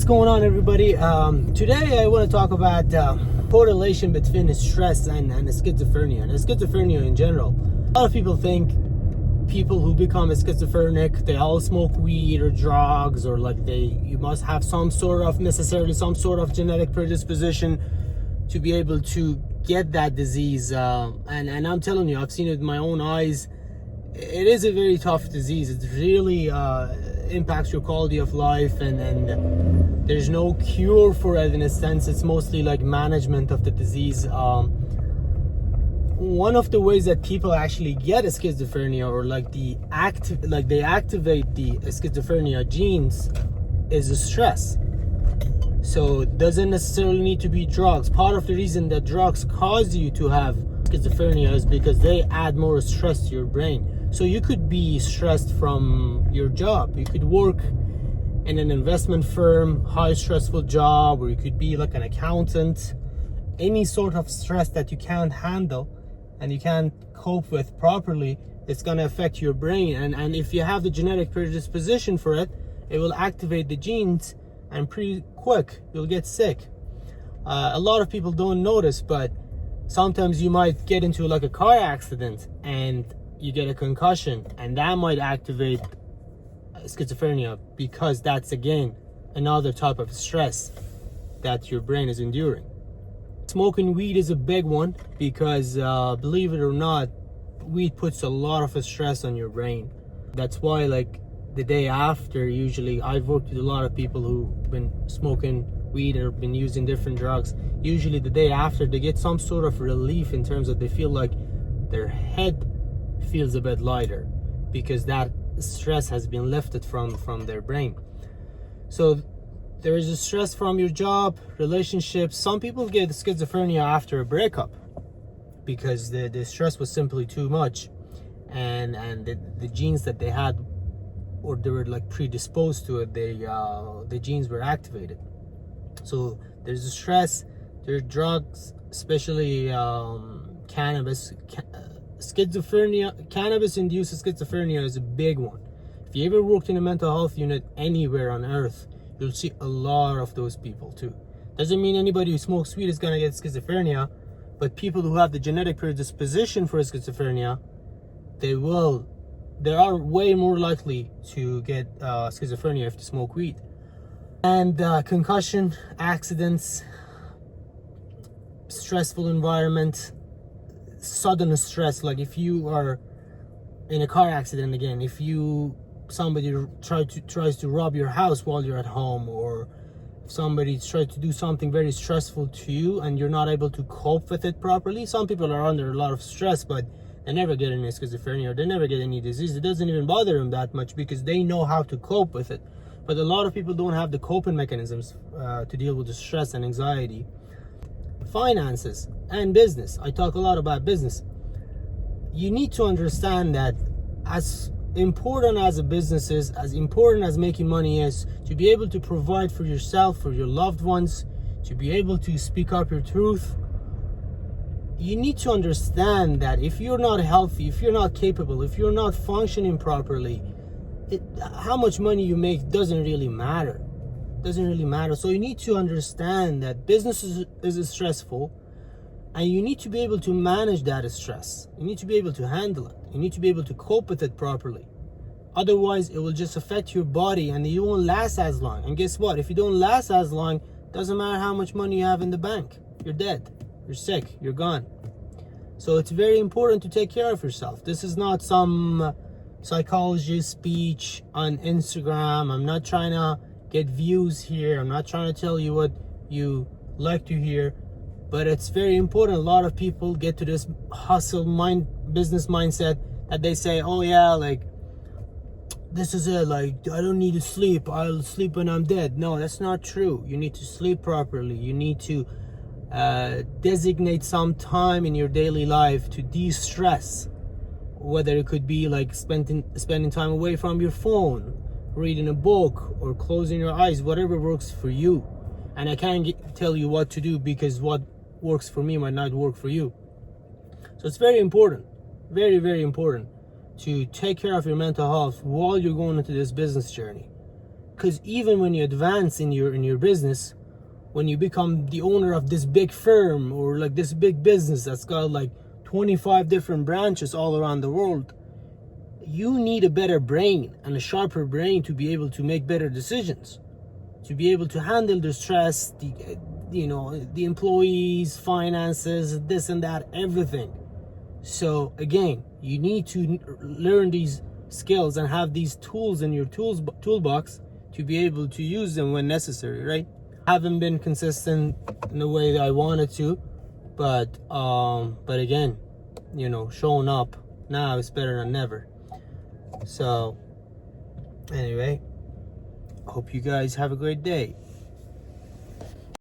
going on, everybody? Today I want to talk about correlation between stress and schizophrenia and schizophrenia in general. A lot of people think people who become schizophrenic, they all smoke weed or drugs, or like you must have some sort of genetic predisposition to be able to get that disease. And I'm telling you, I've seen it with my own eyes. It is a very tough disease. It really impacts your quality of life, and there's no cure for it in a sense. It's mostly like management of the disease. One of the ways that people actually get a schizophrenia, or they activate the schizophrenia genes, is stress. So it doesn't necessarily need to be drugs. Part of the reason that drugs cause you to have schizophrenia is because they add more stress to your brain. So you could be stressed from your job. You could work in an investment firm, high stressful job, or you could be like an accountant. Any sort of stress that you can't handle and you can't cope with properly, it's going to affect your brain. And if you have the genetic predisposition for it, it will activate the genes, and pretty quick you'll get sick. A lot of people don't notice, but sometimes you might get into like a car accident and you get a concussion, and that might activate schizophrenia, because that's again another type of stress that your brain is enduring. Smoking weed is a big one because believe it or not, weed puts a lot of stress on your brain. That's why, like, the day after, usually I've worked with a lot of people who've been smoking weed or been using different drugs. Usually the day after, they get some sort of relief in terms of they feel like their head feels a bit lighter, because that stress has been lifted from their brain. So there is a stress from your job, relationships. Some people get schizophrenia after a breakup because the stress was simply too much, and the genes that they had, or they were like predisposed to it, the genes were activated. So there's a stress, there's drugs, especially cannabis. Cannabis-induced schizophrenia is a big one. If you ever worked in a mental health unit anywhere on earth, you'll see a lot of those people too. Doesn't mean anybody who smokes weed is gonna get schizophrenia, but people who have the genetic predisposition for schizophrenia, they are way more likely to get schizophrenia if they smoke weed. And concussion, accidents, stressful environment, sudden stress, like if you are in a car accident, again, if somebody tries to rob your house while you're at home, or if somebody tries to do something very stressful to you and you're not able to cope with it properly. Some people are under a lot of stress, but they never get any schizophrenia, or they never get any disease. It doesn't even bother them that much because they know how to cope with it. But a lot of people don't have the coping mechanisms to deal with the stress and anxiety. Finances and business. I talk a lot about business. You need to understand that as important as a business is, as important as making money is, to be able to provide for yourself, for your loved ones, to be able to speak up your truth, you need to understand that if you're not healthy, if you're not capable, if you're not functioning properly, how much money you make doesn't really matter. So you need to understand that business is stressful, and you need to be able to manage that stress. You need to be able to handle it. You need to be able to cope with it properly. Otherwise, it will just affect your body, and you won't last as long. And guess what? If you don't last as long, doesn't matter how much money you have in the bank. You're dead. You're sick. You're gone. So it's very important to take care of yourself. This is not some psychologist speech on Instagram. I'm not trying to get views here. I'm not trying to tell you what you like to hear, but it's very important. A lot of people get to this hustle business mindset that they say, oh yeah, like this is it, like I don't need to sleep, I'll sleep when I'm dead. No, that's not true. You need to sleep properly. You need to designate some time in your daily life to de-stress, whether it could be like spending time away from your phone, reading a book, or closing your eyes, whatever works for you. And I can't tell you what to do, because what works for me might not work for you. So it's very important, very, very important, to take care of your mental health while you're going into this business journey. because even when you advance in your business, when you become the owner of this big firm or like this big business that's got like 25 different branches all around the world, you need a better brain and a sharper brain to be able to make better decisions, to be able to handle the stress, the employees, finances, this and that, everything. So again, you need to learn these skills and have these tools in your toolbox to be able to use them when necessary, right? Haven't been consistent in the way that I wanted to, but again, showing up now is better than never. So anyway, hope you guys have a great day.